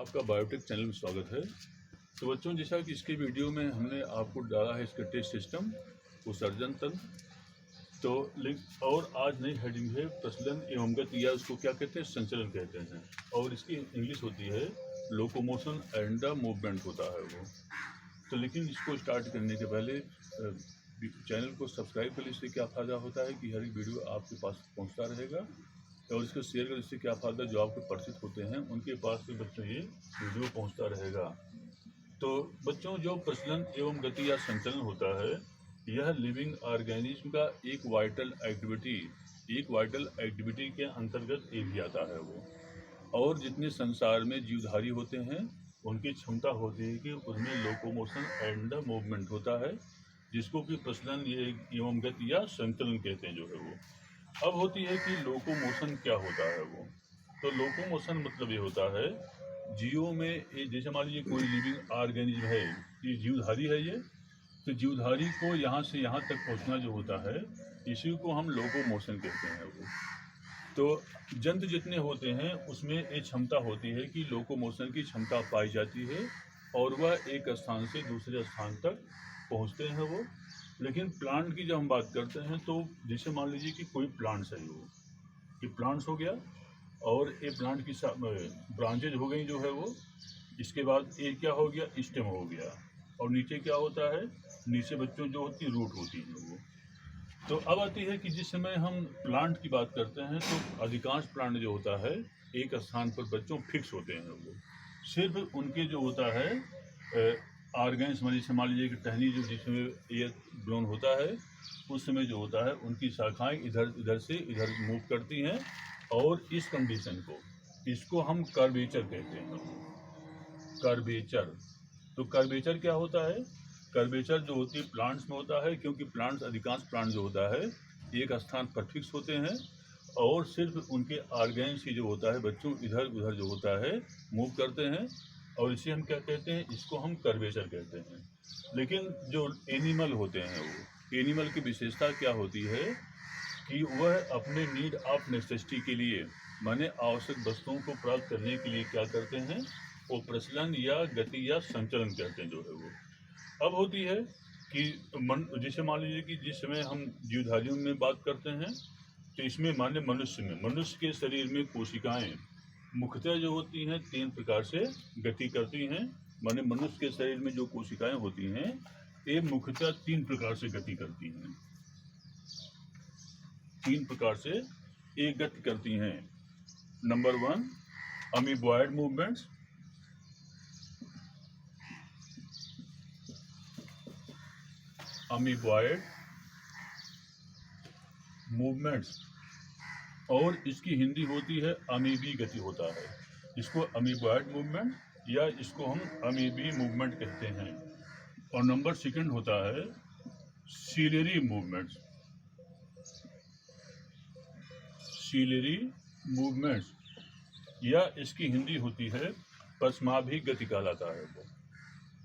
आपका biotech channel में स्वागत है। तो बच्चों, जैसा कि इसके वीडियो में हमने आपको डाला है इसका टेस्ट सिस्टम, उत्सर्जन तंत्र। तो और आज नई हेडिंग है प्रचलन एवं गति, या उसको क्या कहते हैं, संचलन कहते हैं। और इसकी इंग्लिश होती है लोकोमोशन एंड द मूवमेंट होता है वो। तो लेकिन इसको स्टार्ट करने के पहले चैनल को सब्सक्राइब कर, इससे क्या फ़ायदा होता है कि हर एक वीडियो आपके पास पहुंचता रहेगा। और इसको शेयर कर, इससे क्या फ़ायदा, जो आपके परिचित होते हैं उनके पास भी बच्चों ये वीडियो पहुंचता रहेगा। तो बच्चों, जो प्रचलन एवं गति या संचलन होता है, यह लिविंग ऑर्गेनिज्म का एक वाइटल एक्टिविटी के अंतर्गत एक आता है वो। और जितने संसार में जीवधारी होते हैं उनकी क्षमता होती है कि उसमें लोकोमोशन एंड द मूवमेंट होता है, जिसको कि प्रचलन एवं गति या संचलन कहते हैं जो है वो। अब होती है कि लोकोमोशन क्या होता है वो। तो लोकोमोशन मतलब ये होता है जीवों में, जैसे मान लीजिए कोई लिविंग ऑर्गेनिज्म है, ये जीवधारी है ये, तो जीवधारी को यहाँ से यहाँ तक पहुँचना जो होता है, इसी को हम लोकोमोशन कहते हैं वो। तो जंतु जितने होते हैं उसमें एक क्षमता होती है कि लोकोमोशन की क्षमता पाई जाती है और वह एक स्थान से दूसरे स्थान तक पहुँचते हैं वो। लेकिन प्लांट की जब हम बात करते हैं, तो जैसे मान लीजिए कि कोई प्लांट्स है वो, ये प्लांट्स हो गया और ये प्लांट की ब्रांचेज हो गई जो है वो। इसके बाद ये क्या हो गया, स्टेम हो गया। और नीचे क्या होता है, नीचे बच्चों जो होती है रूट होती है वो। तो अब आती है कि जिस समय हम प्लांट की बात करते हैं, तो अधिकांश प्लांट जो होता है एक स्थान पर बच्चों फिक्स होते हैं वो। सिर्फ उनके जो होता है ऑर्गेन्स में, जैसे मान लीजिए कि टहनी जो जिसमें एयर ब्लोन होता है, उस समय जो होता है उनकी शाखाएं इधर से इधर मूव करती हैं। और इस कंडीशन को, इसको हम कर्वेचर कहते हैं, कर्वेचर। तो कर्वेचर क्या होता है, कर्वेचर जो होती है प्लांट्स में होता है, क्योंकि प्लांट्स, अधिकांश प्लांट जो होता है एक स्थान पर फिक्स होते हैं और सिर्फ उनके ऑर्गेन्स ही जो होता है बच्चों इधर उधर जो होता है मूव करते हैं। और इसे हम क्या कहते हैं, इसको हम कर्वेचर कहते हैं। लेकिन जो एनिमल होते हैं वो, एनिमल की विशेषता क्या होती है कि वह अपने नीड ऑफ नेसेसिटी के लिए, माने आवश्यक वस्तुओं को प्राप्त करने के लिए क्या करते हैं, वो प्रचलन या गति या संचलन कहते हैं जो है वो। अब होती है कि जैसे मान लीजिए कि जिस समय हम जीवधारियों में बात करते हैं, तो इसमें माने मनुष्य के शरीर में कोशिकाएं मुख्यतः जो होती हैं 3 प्रकार से गति करती हैं। माने मनुष्य के शरीर में जो कोशिकाएं होती हैं ये मुख्यतः 3 प्रकार से गति करती हैं। 3 प्रकार से एक गति करती हैं। Number 1, amoeboid movements. Amoeboid movements, और इसकी हिंदी होती है अमीबी गति होता है। इसको अमीबॉयड मूवमेंट या इसको हम अमीबी मूवमेंट कहते हैं। और नंबर 2 होता है सीलरी मूवमेंट्स। सीलरी मूवमेंट्स या इसकी हिंदी होती है पश्माभी गति कहलाता है वो।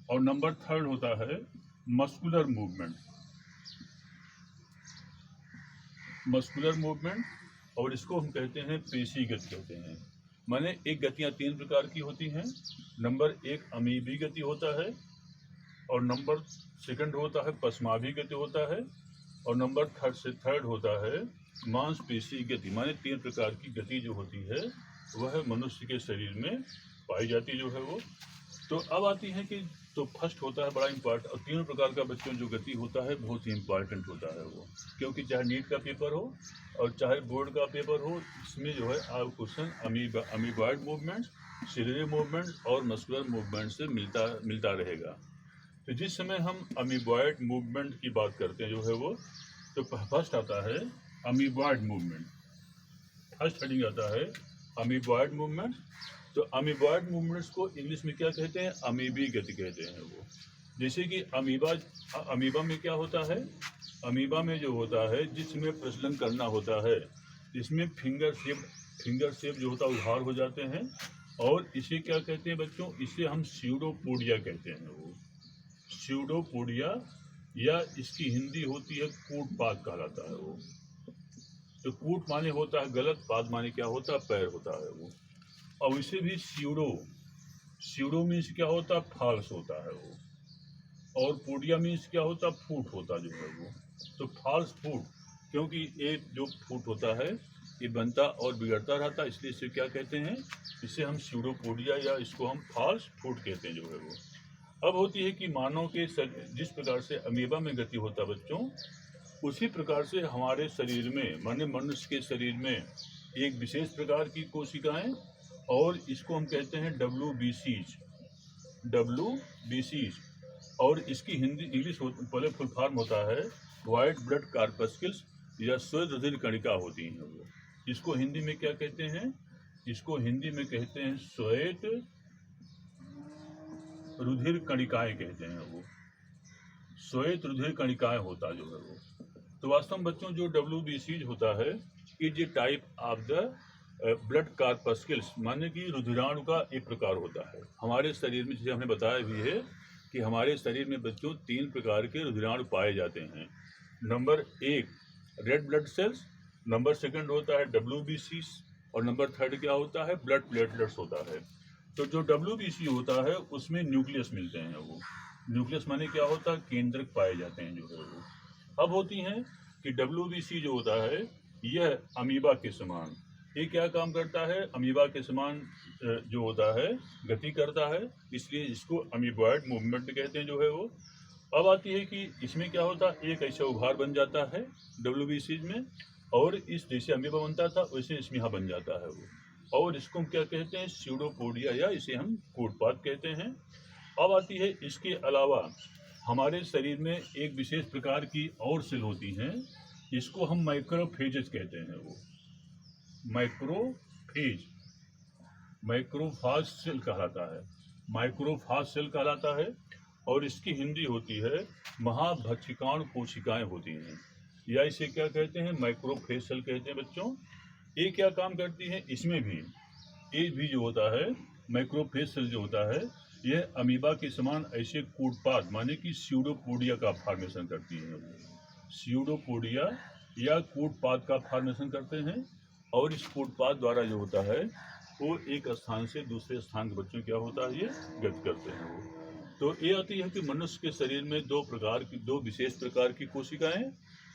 और नंबर 3 होता है मस्कुलर मूवमेंट। मस्कुलर मूवमेंट, और इसको हम कहते हैं पेशी गति कहते हैं। माने एक गतियां 3 प्रकार की होती हैं। नंबर 1 अमीबी गति होता है, और नंबर 2 होता है पश्माभी गति होता है, और नंबर 3 होता है मांसपेशी गति। माने 3 प्रकार की गति जो होती है वह मनुष्य के शरीर में पाई जाती जो है वो। तो अब आती है कि, तो फर्स्ट होता है बड़ा इम्पोर्टेंट, और 3 प्रकार का बच्चों जो गति होता है बहुत ही इम्पॉर्टेंट होता है वो। क्योंकि चाहे नीट का पेपर हो और चाहे बोर्ड का पेपर हो, इसमें जो है आप question amoeboid movements, ciliary movements और मस्कुलर मूवमेंट से मिलता रहेगा। तो जिस समय हम अमीबॉयड मूवमेंट की बात करते हैं जो है वो, तो फर्स्ट आता है अमीबॉयड मूवमेंट। फर्स्ट हेडिंग आता है अमीबॉयड मूवमेंट। तो अमीबॉयड मूवमेंट्स को इंग्लिश में क्या कहते हैं, अमीबी गति कहते हैं वो। जैसे कि अमीबा में क्या होता है, अमीबा में जो होता है जिसमें प्रचलन करना होता है, इसमें फिंगर शेप जो होता है उभार हो जाते हैं। और इसे क्या कहते हैं बच्चों, इसे हम स्यूडोपोडिया कहते हैं वो। स्यूडोपोडिया, या इसकी हिंदी होती है कूटपाद कहलाता है वो। तो कूट माने होता है गलत, पाद माने क्या होता है, पैर होता है वो। और इसे भी स्यूडो मीन्स क्या होता है, फॉल्स होता है वो, और पोडिया मीन्स क्या होता है, फूट होता जो है वो। तो फॉल्स फूट, क्योंकि ये जो फूट होता है ये बनता और बिगड़ता रहता, इसलिए इसे क्या कहते हैं, इसे हम स्यूडोपोडिया या इसको हम फॉल्स फूट कहते हैं जो है वो। अब होती है कि मानव के जिस प्रकार से अमीबा में गति होता बच्चों, उसी प्रकार से हमारे शरीर में, माने मनुष्य के शरीर में एक विशेष प्रकार की कोशिकाएं, और इसको हम कहते हैं WBCs, और इसकी हिंदी इंग्लिश पहले फुल फॉर्म होता है वाइट ब्लड कार्पस्किल्स या श्वेत रुधिर कणिका होती हैं वो। इसको हिंदी में क्या कहते हैं, इसको हिंदी में कहते हैं श्वेत रुधिर कणिकाएं कहते हैं वो, श्वेत रुधिर कणिकाएं होता जो है वो। तो वास्तव में बच्चों जो WBCs होता है, is a type of the blood corpuscles, माने कि रुधिराणु का एक प्रकार होता है हमारे शरीर में। जैसे हमने बताया भी है कि हमारे शरीर में बच्चों 3 प्रकार के रुधिराणु पाए जाते हैं। Number 1 red blood cells, number 2 होता है WBCs, और नंबर 3 क्या होता है, ब्लड प्लेटलेट्स होता है। तो जो WBC होता है उसमें न्यूक्लियस मिलते हैं वो। न्यूक्लियस माने क्या होता है, केंद्रक पाए जाते हैं जो है वो। अब होती हैं कि WBC जो होता है यह अमीबा के समान, ये क्या काम करता है, अमीबा के समान जो होता है गति करता है, इसलिए इसको अमीबॉयड मूवमेंट कहते हैं जो है वो। अब आती है कि इसमें क्या होता है, एक ऐसा उभार बन जाता है WBCs में, और इस जैसे अमीबा बनता था वैसे इसमें यहाँ बन जाता है वो, और इसको हम क्या कहते हैं, स्यूडोपोडिया, या इसे हम कूटपात कहते हैं। अब आती है इसके अलावा हमारे शरीर में एक विशेष प्रकार की और सेल होती हैं, इसको हम माइक्रोफेजेस कहते हैं वो, माइक्रोफाज सेल कहलाता है, माइक्रोफाज सेल कहलाता है, और इसकी हिंदी होती है महाभक्षिकाणु कोशिकाएं होती हैं, या इसे क्या कहते हैं, माइक्रोफेज सेल कहते हैं बच्चों। ये क्या काम करती है, इसमें भी ये भी जो होता है माइक्रोफेज सेल जो होता है, यह अमीबा के समान ऐसे कूटपात माने कि स्यूडोपोडिया का फॉर्मेशन करती है वो, स्यूडोपोडिया या कूटपात का फॉर्मेशन करते हैं, और इस कूटपात द्वारा जो होता है वो एक स्थान से दूसरे स्थान के बच्चों क्या होता है, ये गति करते हैं वो। तो ये आती है कि मनुष्य के शरीर में दो विशेष प्रकार की कोशिकाएं,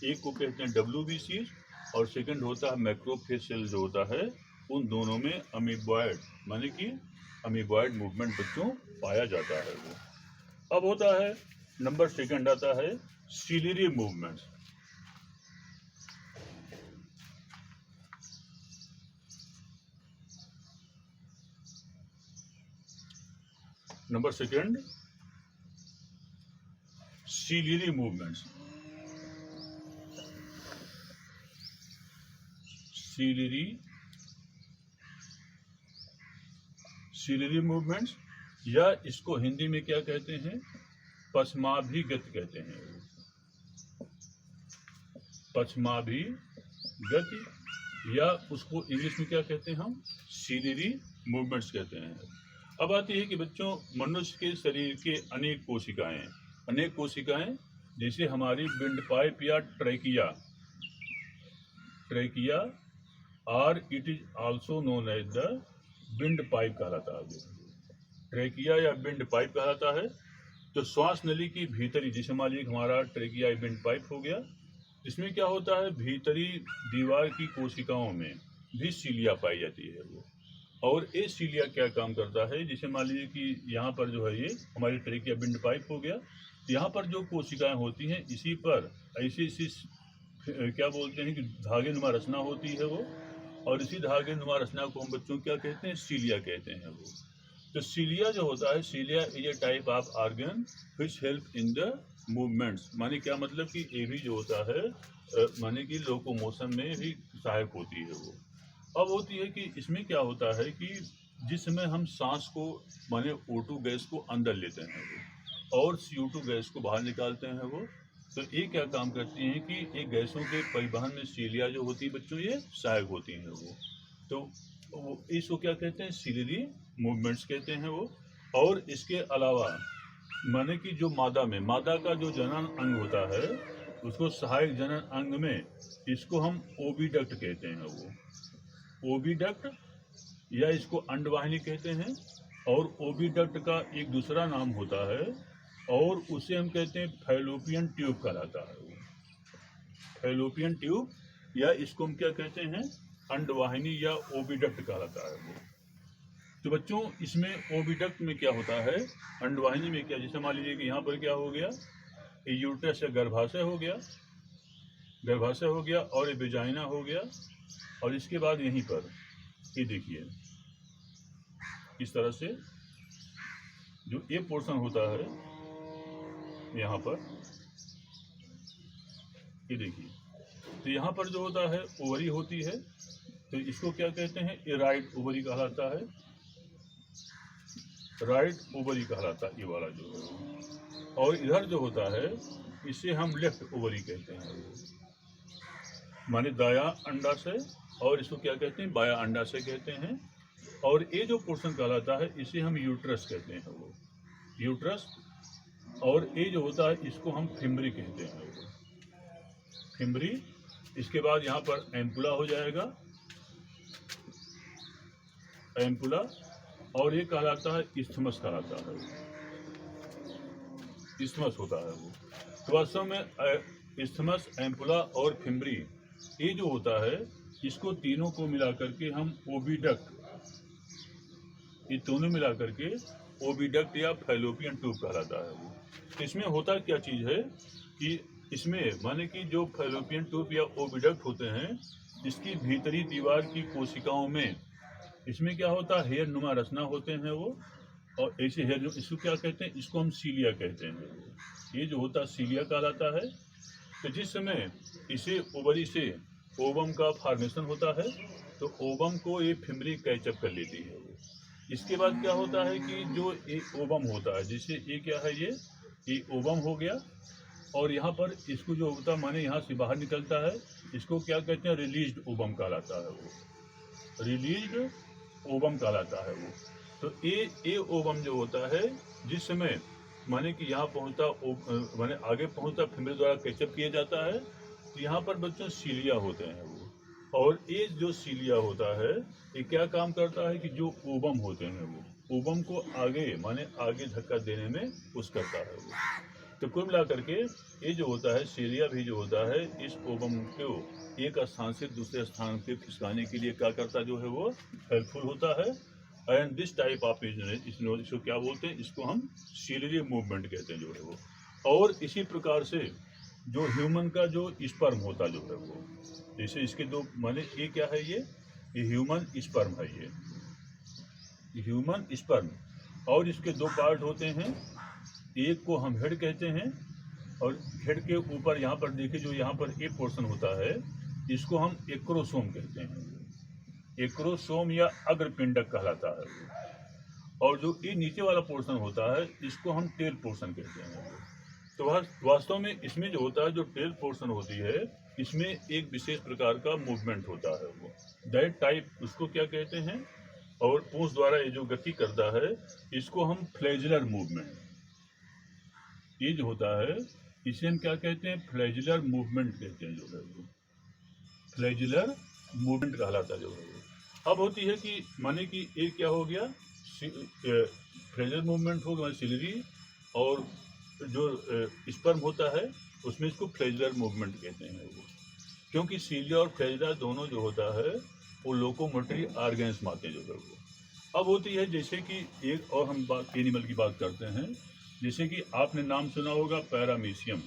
एक को कहते हैं WBCs, और 2 होता है मैक्रोफेज सेल जो होता है। उन दोनों में अमीबॉयड माने कि अमीबॉयड मूवमेंट बच्चों पाया जाता है वो। अब होता है नंबर 2 आता है ciliary movements. Number 2 ciliary movements, ciliary movements, या इसको हिंदी में क्या कहते हैं, पश्चाभिगत कहते हैं, पश्चाभिगत, या उसको इंग्लिश में क्या कहते हैं हम, सिलियरी मूवमेंट्स कहते हैं। अब आती है कि बच्चों मनुष्य के शरीर के अनेक कोशिकाएं जैसे हमारी विंड पाइप या ट्रैकिया और it is also known as the windpipe कहलाता है, ट्रैकिया या विंड पाइप कहलाता है। तो श्वास नली की भीतरी, जैसे मान लीजिए हमारा ट्रैकिया या विंड पाइप हो गया, इसमें क्या होता है, भीतरी दीवार की कोशिकाओं में भी सीलिया पाई जाती है वो, और ये सीलिया क्या काम करता है, जैसे मान लीजिए कि यहाँ पर जो है ये हमारी ट्रैकिया विंड पाइप हो गया, यहाँ पर जो कोशिकाएं होती हैं इसी पर ऐसी क्या बोलते हैं कि धागे नुमा रचना होती है वो, और इसी धागे नुमा रचना को हम बच्चों क्या कहते हैं, सीलिया कहते हैं वो। तो सीलिया जो होता है, cilia is a type of organ which help in the movements, माने क्या मतलब कि ये भी जो होता है माने कि लोकोमोशन में भी सहायक होती है वो। अब होती है कि इसमें क्या होता है कि जिस समय हम सांस को माने O2 गैस को अंदर लेते हैं वो, और CO2 गैस को बाहर निकालते हैं वो, तो ये क्या काम करती हैं कि ये गैसों के परिवहन में सीलिया जो होती है बच्चों ये सहायक होती हैं वो। तो इसको क्या कहते हैं, सिलियरी मूवमेंट्स कहते हैं वो। और इसके अलावा माने कि जो मादा का जो जनन अंग होता है, उसको सहायक जनन अंग में इसको हम ओविडक्ट कहते हैं वो, ओविडक्ट, या इसको अंडवाहिनी कहते हैं, और ओविडक्ट का एक दूसरा नाम होता है और उसे हम कहते हैं फैलोपियन ट्यूब कहलाता है वो। फैलोपियन ट्यूब या इसको हम क्या कहते हैं, अंडवाहिनी या ओविडक्ट कहलाता है वो। तो बच्चों इसमें ओविडक्ट में क्या होता है, अंडवाहिनी में क्या, जैसे मान लीजिए कि यहाँ पर क्या हो गया, ये यूट्रस या गर्भाशय हो गया, गर्भाशय हो गया और ये वेजाइना हो गया, और इसके बाद यहीं पर ये देखिए इस तरह से जो ये पोर्शन होता है यहाँ पर, ये देखिए, तो यहाँ पर जो होता है ओवरी होती है, तो इसको क्या कहते हैं, ये राइट ओवरी कहलाता है, राइट ओवरी कहलाता है ये वाला जो है। और इधर जो होता है इसे हम लेफ्ट ओवरी कहते हैं, माने दाया अंडाशय, और इसको क्या कहते हैं, बाया अंडाशय कहते हैं। और ये जो पोर्शन कहलाता है इसे हम यूट्रस कहते हैं वो, यूट्रस। और ये जो होता है इसको हम फिम्बरी कहते हैं वो, फिम्बरी। इसके बाद यहाँ पर एम्पुला हो जाएगा, एम्पुला, और ये कहलाता है इस्थमस कहलाता है, इस्थमस होता है वो। तो वास्तव में इस्थमस, एम्पुला और फिम्बरी ये जो होता है इसको तीनों को मिला करके हम ओविडक्ट, ये दोनों मिला करके ओविडक्ट या फैलोपियन ट्यूब कहलाता है वो। इसमें होता क्या चीज़ है कि इसमें माने कि जो फैलोपियन ट्यूब या ओविडक्ट होते हैं इसकी भीतरी दीवार की कोशिकाओं में इसमें क्या होता है, हेयर नुमा रचना होते हैं वो, और ऐसे हेयर, इसको क्या कहते हैं, इसको हम सीलिया कहते हैं। ये जो होता है सीलिया कहलाता है। तो जिस समय इसे ओवरी से ओवम का फॉर्मेशन होता है तो ओवम को ये फिम्बरी कैचअप कर लेती है वो। इसके बाद क्या होता है कि जो एक ओवम होता है, जिससे ये क्या है, ये ओवम हो गया, और यहाँ पर इसको जो होता है माने यहाँ से बाहर निकलता है, इसको क्या कहते हैं, रिलीज्ड ओवम कहलाता है वो, रिलीज्ड ओवम कहलाता है वो। तो ये ओवम जो होता है जिस समय माने कि यहाँ पहुँचता, माने आगे पहुँचता, फिम्बरी द्वारा कैचअप किया जाता है, तो यहाँ पर बच्चों सीलिया होते हैं वो। और ये जो सीलिया होता है ये क्या काम करता है कि जो ओवम होते हैं वो ओवम को आगे माने आगे धक्का देने में पुश करता है वो। तो कुल मिला करके ये जो होता है सीलिया भी जो होता है इस ओवम को एक स्थान से दूसरे स्थान पे खिसकाने के लिए क्या करता जो है वो हेल्पफुल होता है। एंड दिस टाइप ऑफ इसको क्या बोलते हैं, इसको हम सीलियरी मूवमेंट कहते हैं जो है वो। और इसी प्रकार से जो ह्यूमन का जो स्पर्म होता जो है वो, जैसे इसके दो माने ये क्या है, ये ह्यूमन स्पर्म है, ये ह्यूमन स्पर्म, और इसके दो पार्ट होते हैं, एक को हम हेड कहते हैं, और हेड के ऊपर यहाँ पर देखिए जो यहाँ पर एक पोर्शन होता है इसको हम एक्रोसोम कहते हैं, एक्रोसोम या अग्रपिंडक कहलाता है। और जो ये नीचे वाला पोर्शन होता है इसको हम टेल पोर्शन कहते हैं। तो वास्तव में इसमें जो होता है जो टेल पोर्शन होती है इसमें एक विशेष प्रकार का मूवमेंट होता है वो, दैट टाइप उसको क्या कहते हैं, और पूंछ द्वारा ये जो गति करता है इसको हम फ्लैजुलर मूवमेंट, ये जो होता है इसे हम क्या कहते हैं, फ्लैजुलर मूवमेंट कहते हैं जो है वो, फ्लैजुलर मूवमेंट कहलाता जो है वो। अब होती है कि माने कि एक क्या हो गया, फ्लैजुलर मूवमेंट हो गया सिलरी, और जो स्पर्म होता है उसमें इसको फ्लैजुलर मूवमेंट कहते हैं वो, क्योंकि सीलिया और फ्लैजुला दोनों जो होता है वो लोकोमोटरी ऑर्गन्स में आते हैं जो है वो। अब होती है जैसे कि एक और हम बात एनिमल की बात करते हैं, जैसे कि आपने नाम सुना होगा पैरामीशियम,